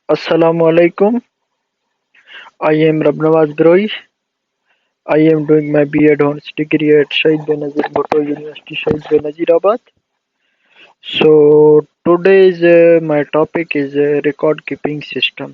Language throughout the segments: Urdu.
Assalamu alaikum. I am Rabnawaz Broi. I am doing my B.Ed Honors degree at Shahid Benazir Bhutto University, Shahid Benazirabad. So today's my topic is record keeping system.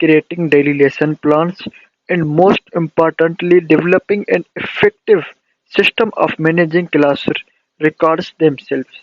creating daily lesson plans, and most importantly, developing an effective system of managing class records themselves.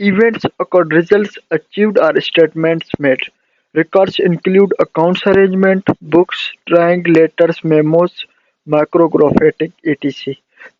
events occurred, results achieved, or statements made. Records include accounts arrangement, books, drawing, letters, memos, micrographic etc.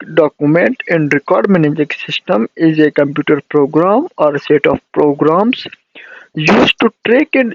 document and record managing system is a computer program or set of programs used to track and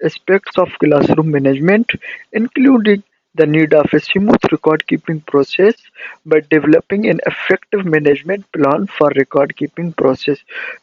aspects of classroom management, including the need of a smooth record keeping process by developing an effective management plan for record keeping process।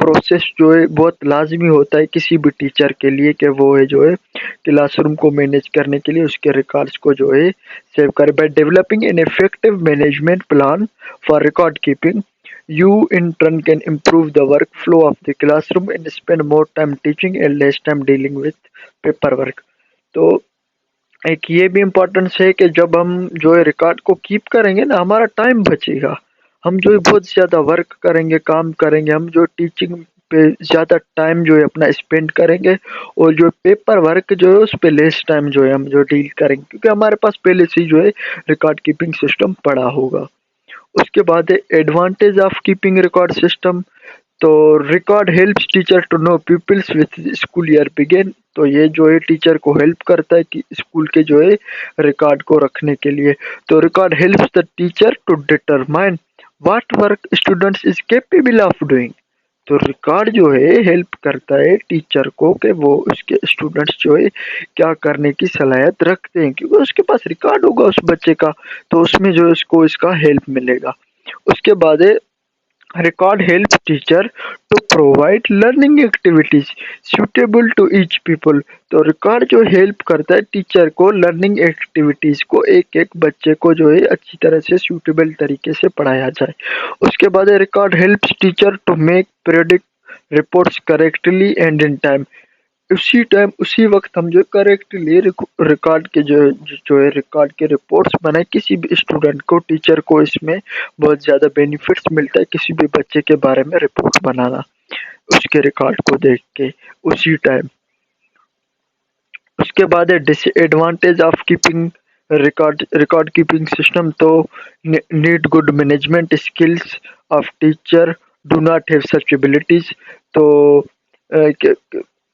Process جو ہے بہت لازمی ہوتا ہے کسی بھی ٹیچر کے لیے کہ وہ ہے جو ہے کلاس روم کو مینیج کرنے کے لیے اس کے ریکارڈس کو جو ہے سیو کرے. By developing an effective management plan for record keeping you in turn can improve the workflow of the classroom and spend more time teaching and less time dealing with paperwork. تو ایک یہ بھی امپورٹنس ہے کہ جب ہم جو ہے ریکارڈ کو کیپ کریں گے نا ہمارا ٹائم بچے گا. ہم جو ہے بہت زیادہ ورک کریں گے کام کریں گے ہم جو ٹیچنگ پہ زیادہ ٹائم جو ہے اپنا اسپینڈ کریں گے اور جو پیپر ورک جو ہے اس پہ لیس ٹائم جو ہے ہم جو ڈیل کریں گے کیونکہ ہمارے پاس پہلے سے جو ہے ریکارڈ کیپنگ سسٹم پڑا ہوگا. اس کے بعد ہے advantage of keeping record system. تو record helps teacher to know peoples with school year begin. تو یہ جو ہے ٹیچر کو ہیلپ کرتا ہے کہ اسکول کے جو ہے ریکارڈ کو رکھنے کے لیے. تو record helps the teacher to determine what work students is capable of doing. تو ریکارڈ جو ہے ہیلپ کرتا ہے ٹیچر کو کہ وہ اس کے اسٹوڈنٹس جو ہے کیا کرنے کی صلاحیت رکھتے ہیں کیونکہ اس کے پاس ریکارڈ ہوگا اس بچے کا تو اس میں جو اس کو اس کا ہیلپ ملے گا. اس کے بعد ہے record help teacher to provide learning activities suitable to each people. تو ریکارڈ جو ہیلپ کرتا ہے ٹیچر کو لرننگ ایکٹیویٹیز کو ایک ایک بچے کو جو ہے اچھی طرح سے سوٹیبل طریقے سے پڑھایا جائے. اس کے بعد record helps teacher to make periodic reports correctly and in time. اسی وقت ہم جو کریکٹلی ریکارڈ کے جو ہے ریکارڈ کے رپورٹس بنائے کسی بھی اسٹوڈنٹ کو ٹیچر کو اس میں بہت زیادہ بینیفٹس ملتا ہے کسی بھی بچے کے بارے میں رپورٹ بنانا اس کے ریکارڈ کو دیکھ کے اسی ٹائم. اس کے بعد ہے disadvantage of keeping record keeping system. تو need good management skills of teacher do not have such abilities. تو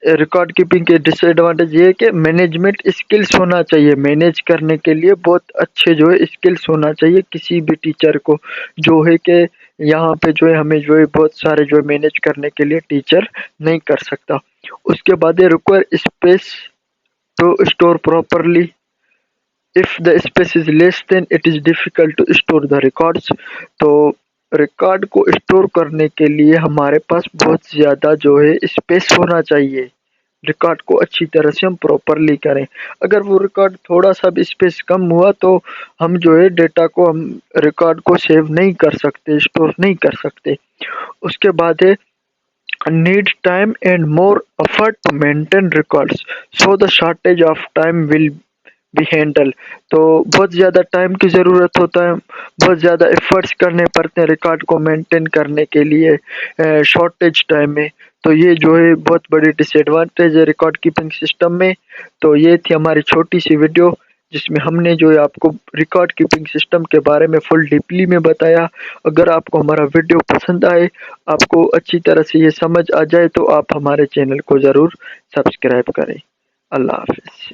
ریکارڈ کیپنگ کے ڈس ایڈوانٹیج یہ ہے کہ مینجمنٹ اسکلس ہونا چاہیے مینیج کرنے کے لیے بہت اچھے جو ہے اسکلس ہونا چاہیے کسی بھی ٹیچر کو جو ہے کہ یہاں پہ جو ہے ہمیں جو ہے بہت سارے جو ہے مینیج کرنے کے لیے ٹیچر نہیں کر سکتا. اس کے بعد require space to store properly. if the space is less then it is difficult to store the records. تو ریکارڈ کو اسٹور کرنے کے لیے ہمارے پاس بہت زیادہ جو ہے اسپیس ہونا چاہیے ریکارڈ کو اچھی طرح سے ہم پراپرلی کریں. اگر وہ ریکارڈ تھوڑا سا بھی اسپیس کم ہوا تو ہم جو ہے ڈیٹا کو ہم ریکارڈ کو سیو نہیں کر سکتے اسٹور نہیں کر سکتے. اس کے بعد ہے need time and more effort to maintain records so the shortage of time will be handled. تو بہت زیادہ ٹائم کی ضرورت ہوتا ہے بہت زیادہ ایفرٹس کرنے پڑتے ہیں ریکارڈ کو مینٹین کرنے کے لیے شارٹیج ٹائم میں. تو یہ جو ہے بہت بڑی ڈس ایڈوانٹیج ہے ریکارڈ کیپنگ سسٹم میں. تو یہ تھی ہماری چھوٹی سی ویڈیو جس میں ہم نے جو ہے آپ کو ریکارڈ کیپنگ سسٹم کے بارے میں فل ڈیپلی میں بتایا. اگر آپ کو ہمارا ویڈیو پسند آئے آپ کو اچھی طرح سے یہ سمجھ آ جائے تو آپ ہمارے چینل کو ضرور سبسکرائب کریں. اللہ حافظ.